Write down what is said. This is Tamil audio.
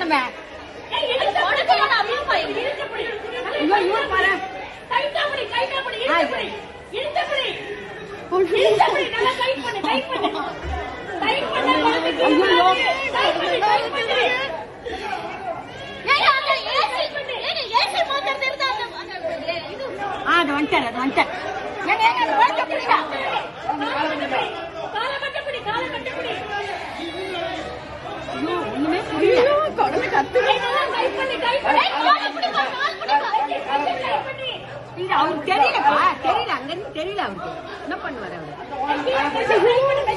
நம்ம அது வந்துட்டார் அது வந்துட்டார் ஒண்ணுமே புரியல குழந்தை கத்து அவருக்கு தெரியலப்பா தெரியல அங்க இருந்து தெரியல அவருக்கு என்ன பண்ணுவாரு அவரு